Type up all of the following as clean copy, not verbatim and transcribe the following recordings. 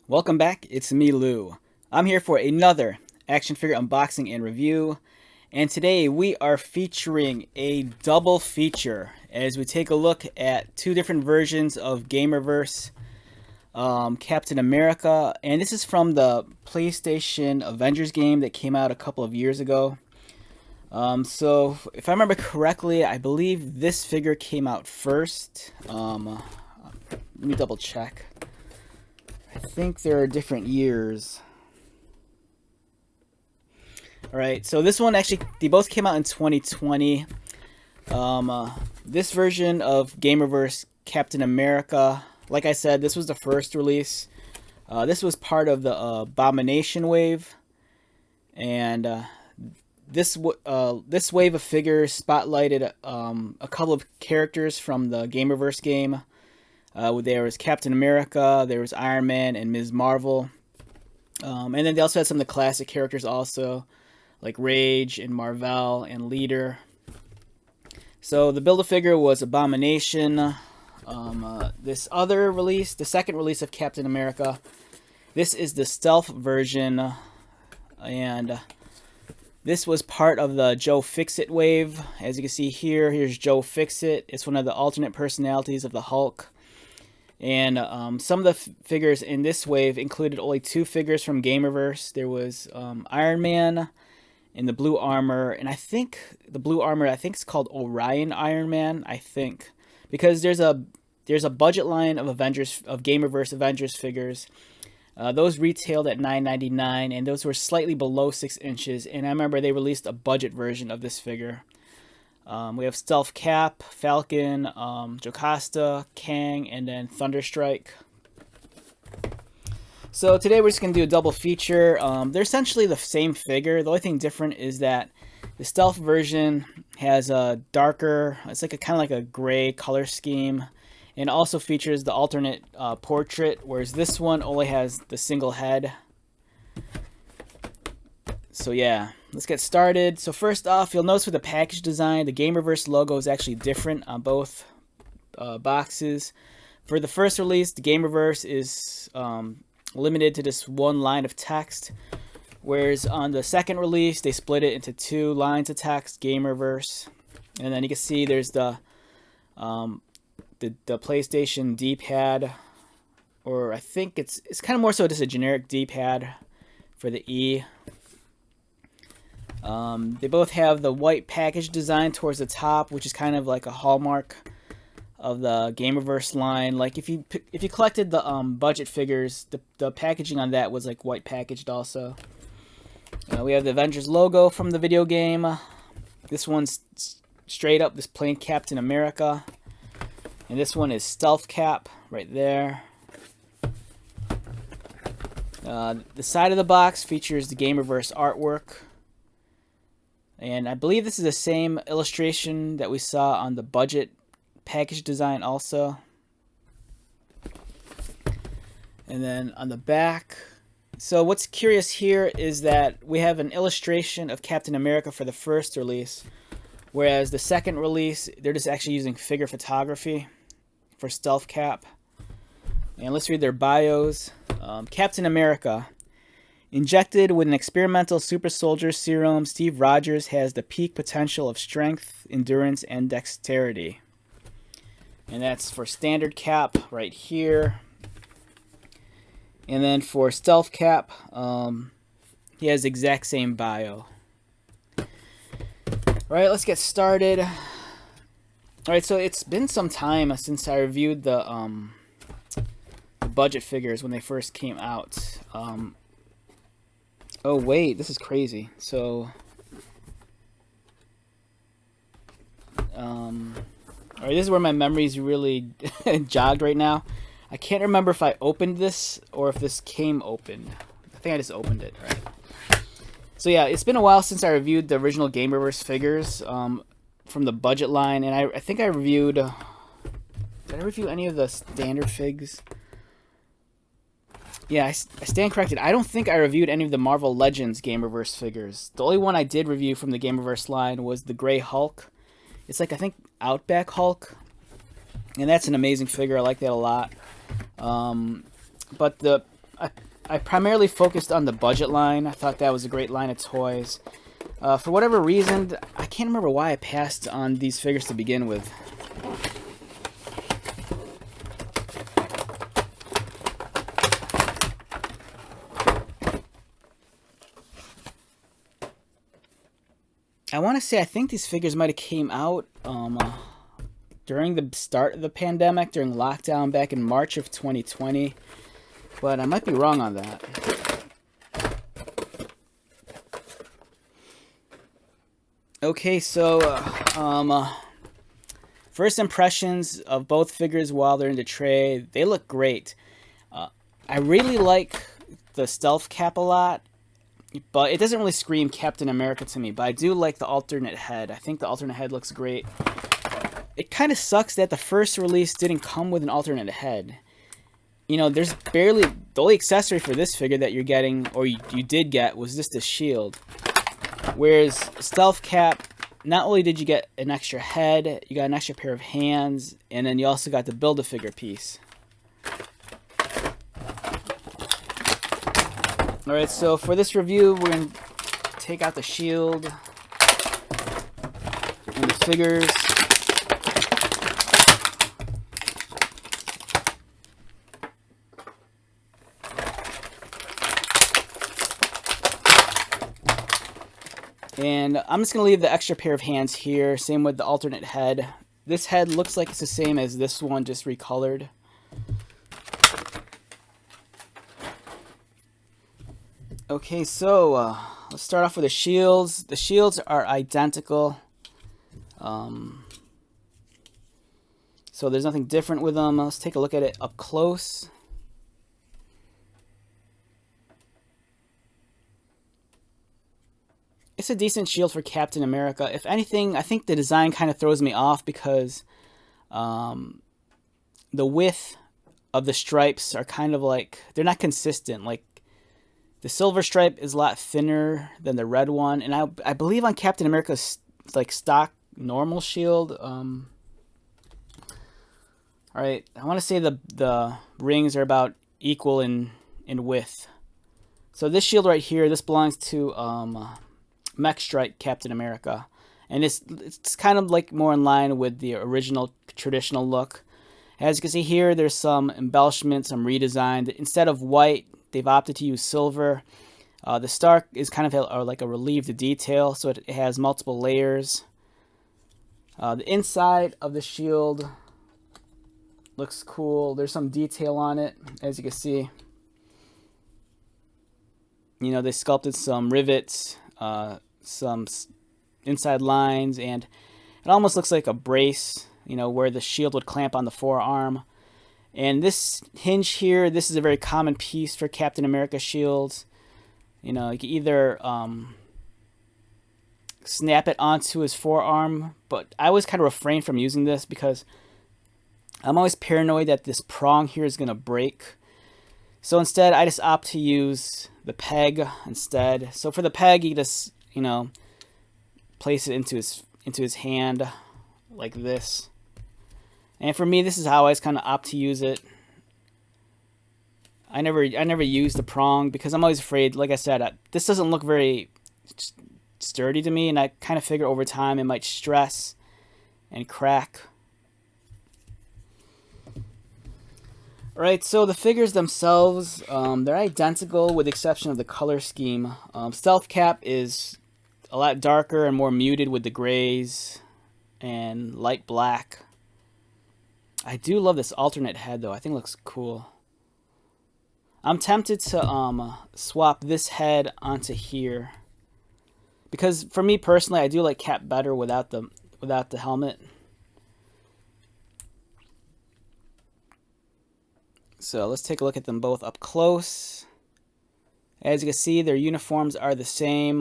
Welcome back, it's me, Lou. I'm here for another action figure unboxing and review, and today we are featuring a double feature as we take a look at two different versions of Gamerverse Captain America, and this is from the PlayStation Avengers game that came out a couple of years ago. So if I remember correctly, I believe this figure came out first. Let me double check. I think there are different years. Alright, so this one actually, they both came out in 2020. This version of Gamerverse Captain America, like I said, this was the first release. This was part of the Abomination wave. And this wave of figures spotlighted a couple of characters from the Gamerverse game. There was Captain America, there was Iron Man, and Ms. Marvel. And then they also had some of the classic characters also, like Rage and Marvel and Leader. So the Build-A-Figure was Abomination. This other release, the second release of Captain America, this is the stealth version, and this was part of the Joe Fixit wave. As you can see here, here's Joe Fixit. It's one of the alternate personalities of the Hulk. And some of the figures in this wave included only two figures from Gamerverse. There was Iron Man in the blue armor, and I think the blue armor, I think it's called Orion Iron Man, I think. Because there's a budget line of Gamerverse Avengers figures. Those retailed at $9.99, and those were slightly below 6 inches. And I remember they released a budget version of this figure. We have Stealth Cap, Falcon, Jocasta, Kang, and then Thunderstrike. So today we're just going to do a double feature. They're essentially the same figure. The only thing different is that the Stealth version has a darker, it's like a kind of like a gray color scheme, and also features the alternate portrait, whereas this one only has the single head. So yeah, let's get started. So first off, you'll notice with the package design, the Gamerverse logo is actually different on both boxes. For the first release, the Gamerverse is limited to just one line of text, whereas on the second release, they split it into two lines of text, Gamerverse. And then you can see there's the PlayStation D-pad, or I think it's kind of more so just a generic D-pad for the E. They both have the white package design towards the top, which is kind of like a hallmark of the Gamerverse line. Like if you collected the budget figures, the packaging on that was like white packaged also. We have the Avengers logo from the video game. This one's straight up this plain Captain America, and this one is Stealth Cap right there. The side of the box features the Gamerverse artwork. And I believe this is the same illustration that we saw on the budget package design also. And then on the back, so what's curious here is that we have an illustration of Captain America for the first release, whereas the second release, they're just actually using figure photography for Stealth Cap. And let's read their bios. Captain America. Injected with an experimental super soldier serum, Steve Rogers has the peak potential of strength, endurance, and dexterity. And that's for standard Cap right here. And then for Stealth Cap, he has the exact same bio. Alright, let's get started. Alright, so it's been some time since I reviewed the budget figures when they first came out. Oh wait, this is crazy. So, alright, this is where my memory's really jogged right now. I can't remember if I opened this or if this came opened. I think I just opened it, right? So yeah, it's been a while since I reviewed the original Gamerverse figures from the budget line, and I think I reviewed. Did I review any of the standard figs? Yeah, I stand corrected. I don't think I reviewed any of the Marvel Legends Gamerverse figures. The only one I did review from the Gamerverse line was the Gray Hulk. It's like, I think, Outback Hulk. And that's an amazing figure. I like that a lot. But I primarily focused on the budget line. I thought that was a great line of toys. For whatever reason, I can't remember why I passed on these figures to begin with. I want to say I think these figures might have came out during the start of the pandemic, during lockdown back in March of 2020, but I might be wrong on that. Okay, so first impressions of both figures while they're in the tray, they look great. I really like the stealth cap a lot, but it doesn't really scream Captain America to me, but I do like the alternate head. I think the alternate head looks great. It kind of sucks that the first release didn't come with an alternate head. You know, there's barely... The only accessory for this figure that you're getting, or you did get, was just a shield. Whereas Stealth Cap, not only did you get an extra head, you got an extra pair of hands, and then you also got the Build-A-Figure piece. Alright, so for this review, we're going to take out the shield and the figures. And I'm just going to leave the extra pair of hands here, same with the alternate head. This head looks like it's the same as this one, just recolored. Okay, so let's start off with the shields. The shields are identical. So there's nothing different with them. Let's take a look at it up close. It's a decent shield for Captain America. If anything, I think the design kind of throws me off because the width of the stripes are kind of like, they're not consistent. Like, the silver stripe is a lot thinner than the red one, and I believe on Captain America's like stock normal shield. All right, I want to say the rings are about equal in width. So this shield right here, this belongs to Mech Strike Captain America, and it's kind of like more in line with the original traditional look. As you can see here, there's some embellishments, some redesign. Instead of white, they've opted to use silver. The star is kind of like a relieved detail, so it has multiple layers. The inside of the shield looks cool. There's some detail on it, as you can see. You know, they sculpted some rivets, some inside lines, and it almost looks like a brace, you know, where the shield would clamp on the forearm. And this hinge here, this is a very common piece for Captain America shields. You know, you can either snap it onto his forearm, but I always kind of refrain from using this because I'm always paranoid that this prong here is going to break. So instead, I just opt to use the peg instead. So for the peg, you just, you know, place it into his hand like this. And for me, this is how I always kind of opt to use it. I never use the prong because I'm always afraid, like I said, this doesn't look very sturdy to me, and I kind of figure over time it might stress and crack. Alright, so the figures themselves, they're identical with the exception of the color scheme. Stealth Cap is a lot darker and more muted with the grays and light black. I do love this alternate head, though. I think it looks cool. I'm tempted to swap this head onto here, because for me personally, I do like Cap better without the helmet. So let's take a look at them both up close. As you can see, their uniforms are the same.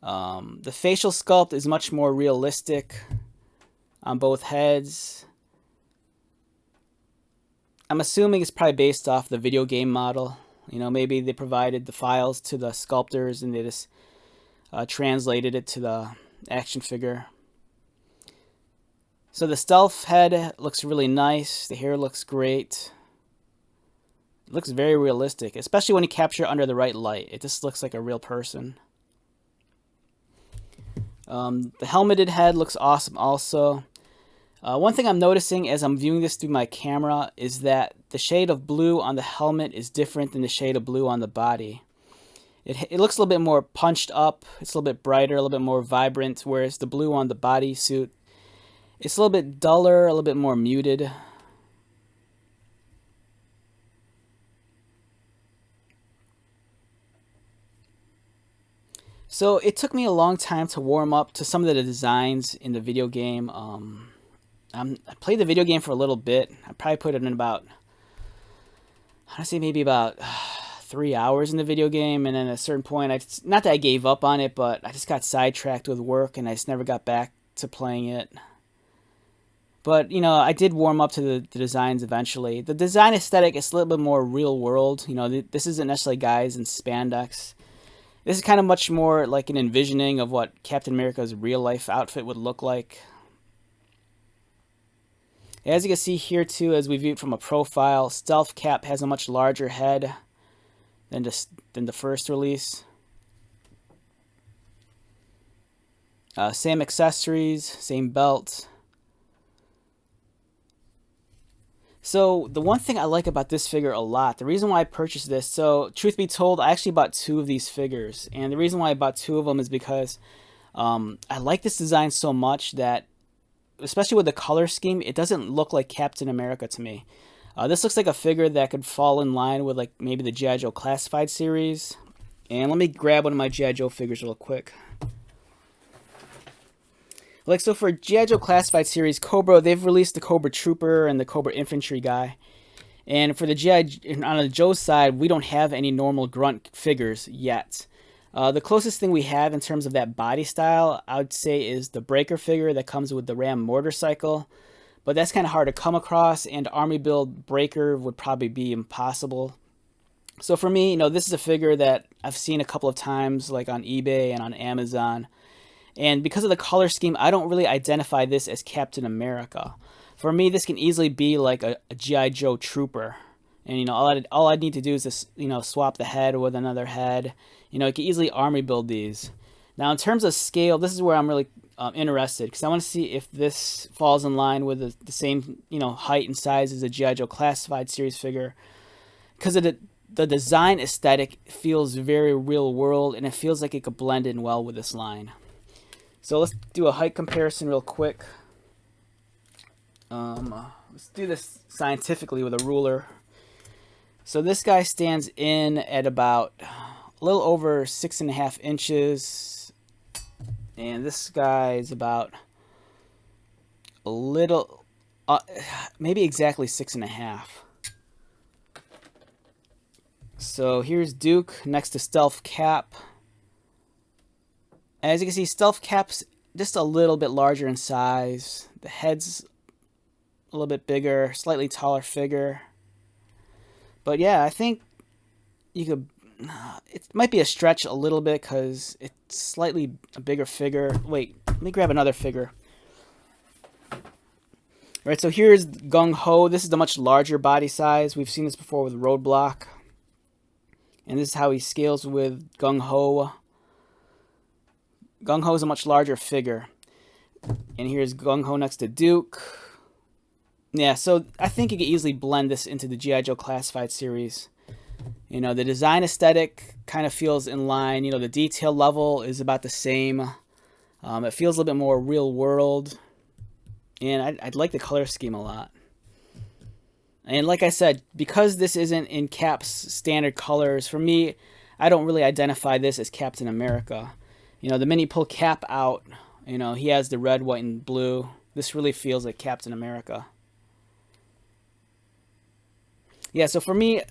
The facial sculpt is much more realistic on both heads. I'm assuming it's probably based off the video game model. You know, maybe they provided the files to the sculptors and they just translated it to the action figure. So the stealth head looks really nice. The hair looks great. It looks very realistic, especially when you capture it under the right light. It just looks like a real person. The helmeted head looks awesome also. One thing I'm noticing as I'm viewing this through my camera is that the shade of blue on the helmet is different than the shade of blue on the body. It looks a little bit more punched up, it's a little bit brighter, a little bit more vibrant, whereas the blue on the body suit, it's a little bit duller, a little bit more muted. So it took me a long time to warm up to some of the designs in the video game. I played the video game for a little bit. I probably put it in about, I'd say maybe about 3 hours in the video game, and then at a certain point, not that I gave up on it, but I just got sidetracked with work, and I just never got back to playing it. But, you know, I did warm up to the designs eventually. The design aesthetic is a little bit more real world. You know, this isn't necessarily guys in spandex. This is kind of much more like an envisioning of what Captain America's real-life outfit would look like. As you can see here, too, as we view it from a profile, Stealth Cap has a much larger head than the first release. Same accessories, same belt. So the one thing I like about this figure a lot, the reason why I purchased this, so truth be told, I actually bought 2 of these figures. And the reason why I bought 2 of them is because I like this design so much that, especially with the color scheme, it doesn't look like Captain America to me. This looks like a figure that could fall in line with like maybe the G.I. Joe Classified series. And let me grab one of my G.I. Joe figures real quick. Like, so for G.I. Joe Classified series, Cobra, they've released the Cobra Trooper and the Cobra Infantry guy. And for the G.I. on the Joe side, we don't have any normal grunt figures yet. The closest thing we have in terms of that body style, I would say, is the Breaker figure that comes with the Ram motorcycle. But that's kind of hard to come across, and Army Build Breaker would probably be impossible. So for me, you know, this is a figure that I've seen a couple of times, like on eBay and on Amazon. And because of the color scheme, I don't really identify this as Captain America. For me, this can easily be like a G.I. Joe Trooper. And, you know, all I need to do is just, you know, swap the head with another head. You know, you can easily army build these. Now, in terms of scale, this is where I'm really interested, because I want to see if this falls in line with the same, you know, height and size as a G.I. Joe Classified series figure. Because of the design aesthetic feels very real world, and it feels like it could blend in well with this line. So let's do a height comparison real quick. Let's do this scientifically with a ruler. So this guy stands in at about a little over 6.5 inches. And this guy is about a little, maybe exactly 6.5. So here's Duke next to Stealth Cap. As you can see, Stealth Cap's just a little bit larger in size. The head's a little bit bigger, slightly taller figure. But yeah, I think you could, it might be a stretch a little bit because it's slightly a bigger figure. Wait, let me grab another figure. Alright, so here's Gung Ho. This is the much larger body size. We've seen this before with Roadblock. And this is how he scales with Gung Ho. Gung Ho is a much larger figure. And here's Gung Ho next to Duke. Yeah, so I think you could easily blend this into the G.I. Joe Classified series. You know, the design aesthetic kind of feels in line. You know, the detail level is about the same. It feels a little bit more real world. And I'd like the color scheme a lot. And like I said, because this isn't in Cap's standard colors, for me, I don't really identify this as Captain America. You know, the minute you pull Cap out, you know, he has the red, white, and blue. This really feels like Captain America. Yeah, so for me,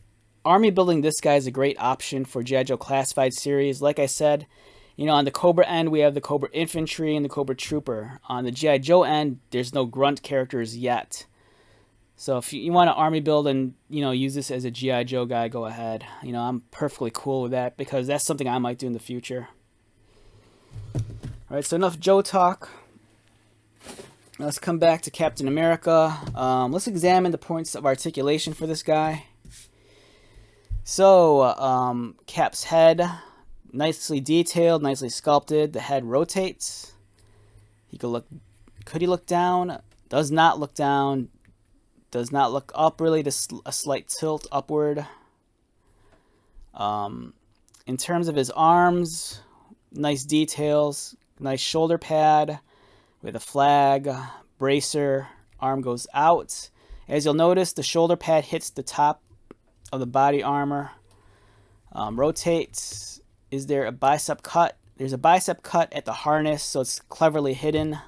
army building this guy is a great option for G.I. Joe Classified series. Like I said, you know, on the Cobra end, we have the Cobra Infantry and the Cobra Trooper. On the G.I. Joe end, there's no grunt characters yet. So if you want to army build and, you know, use this as a G.I. Joe guy, go ahead. You know, I'm perfectly cool with that because that's something I might do in the future. Alright, so enough Joe talk. Let's come back to Captain America. Let's examine the points of articulation for this guy. So, Cap's head, nicely detailed, nicely sculpted. The head rotates. He could look. Could he look down? Does not look down. Does not look up. Really, just a slight tilt upward. In terms of his arms, nice details. Nice shoulder pad with a flag, bracer. Arm goes out. As you'll notice, the shoulder pad hits the top of the body armor. Rotates. Is there a bicep cut? There's a bicep cut at the harness, so it's cleverly hidden.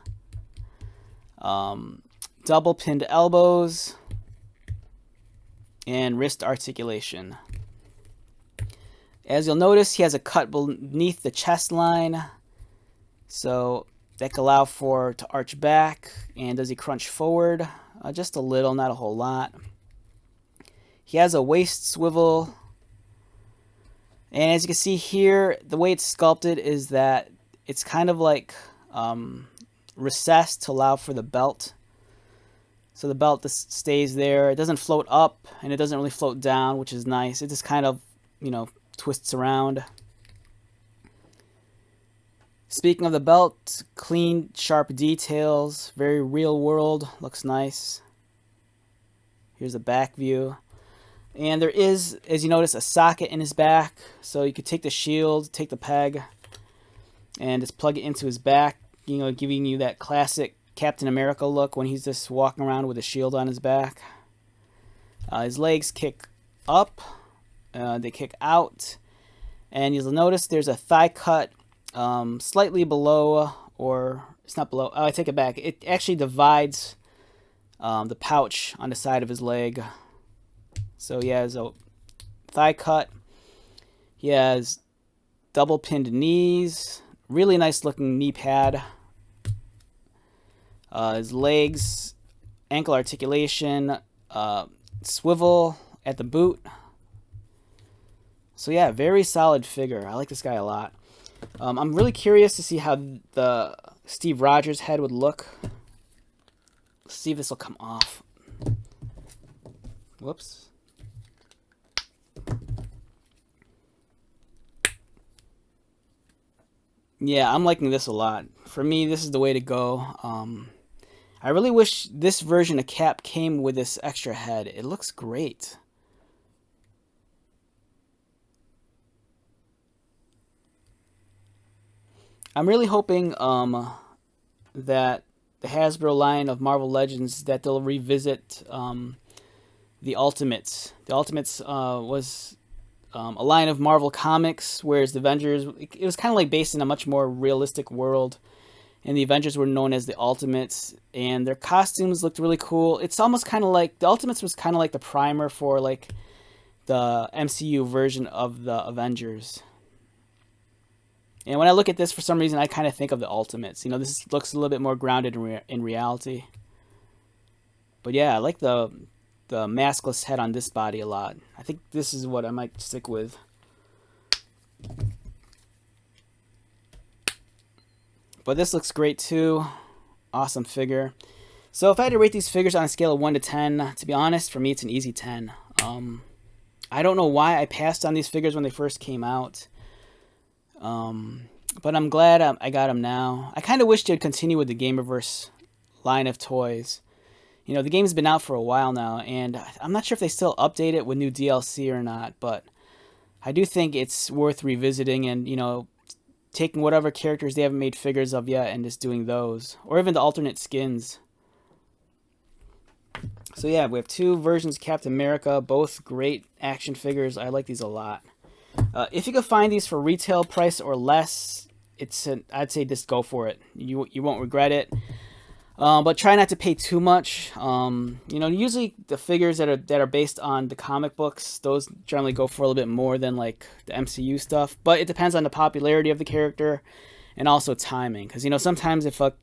Double pinned elbows. And wrist articulation. As you'll notice, he has a cut beneath the chest line. So that could allow for to arch back. And does he crunch forward? Just a little, not a whole lot. He has a waist swivel. And as you can see here, the way it's sculpted is that it's kind of like recessed to allow for the belt. So the belt just stays there. It doesn't float up, and it doesn't really float down, which is nice. It just kind of, twists around. Speaking of the belt, clean, sharp details, very real world, looks nice. Here's a back view. And there is, as you notice, a socket in his back. So you could take the shield, take the peg, and just plug it into his back, giving you that classic Captain America look when he's just walking around with a shield on his back. His legs kick up, they kick out, and you'll notice there's a thigh cut slightly below, or it's not below, I take it back, it actually divides the pouch on the side of his leg. So he has a thigh cut, he has double pinned knees, really nice looking knee pad. His legs, ankle articulation, swivel at the boot. So yeah, very solid figure. I like this guy a lot. I'm really curious to see how the Steve Rogers head would look. Let's see if this will come off. Whoops. Yeah, I'm liking this a lot. For me, this is the way to go. I really wish this version of Cap came with this extra head. It looks great. I'm really hoping that the Hasbro line of Marvel Legends, that they'll revisit the Ultimates. The Ultimates was a line of Marvel comics, whereas the Avengers, it was kind of like based in a much more realistic world. And the Avengers were known as the Ultimates, and their costumes looked really cool. It's almost kind of like, the Ultimates was kind of like the primer for like the MCU version of the Avengers. And when I look at this, for some reason, I kind of think of the Ultimates. This looks a little bit more grounded in reality. But yeah, I like the maskless head on this body a lot. I think this is what I might stick with. But this looks great too. Awesome figure. So if I had to rate these figures on a scale of 1 to 10, to be honest, for me it's an easy 10. I don't know why I passed on these figures when they first came out. But I'm glad I got them now. I kind of wish they'd continue with the Gamerverse line of toys. The game's been out for a while now, and I'm not sure if they still update it with new DLC or not, but I do think it's worth revisiting and, taking whatever characters they haven't made figures of yet and just doing those, or even the alternate skins. So yeah, we have two versions of Captain America, both great action figures. I like these a lot. If you could find these for retail price or less, I'd say just go for it. You won't regret it. But try not to pay too much. Usually the figures that are based on the comic books, those generally go for a little bit more than like the MCU stuff. But it depends on the popularity of the character and also timing. Because sometimes if a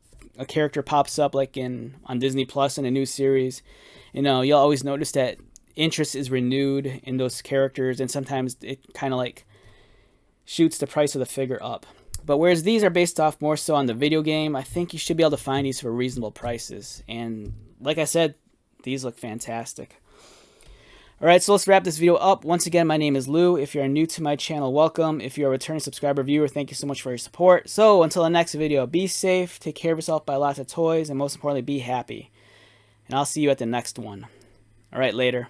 character pops up like on Disney Plus in a new series, you'll always notice that interest is renewed in those characters, and sometimes it kind of like shoots the price of the figure up. But whereas these are based off more so on the video game, I think you should be able to find these for reasonable prices. And like I said, these look fantastic. Alright, so let's wrap this video up. Once again, my name is Lou. If you're new to my channel, welcome. If you're a returning subscriber viewer, thank you so much for your support. So, until the next video, be safe, take care of yourself, buy lots of toys, and most importantly, be happy. And I'll see you at the next one. Alright, later.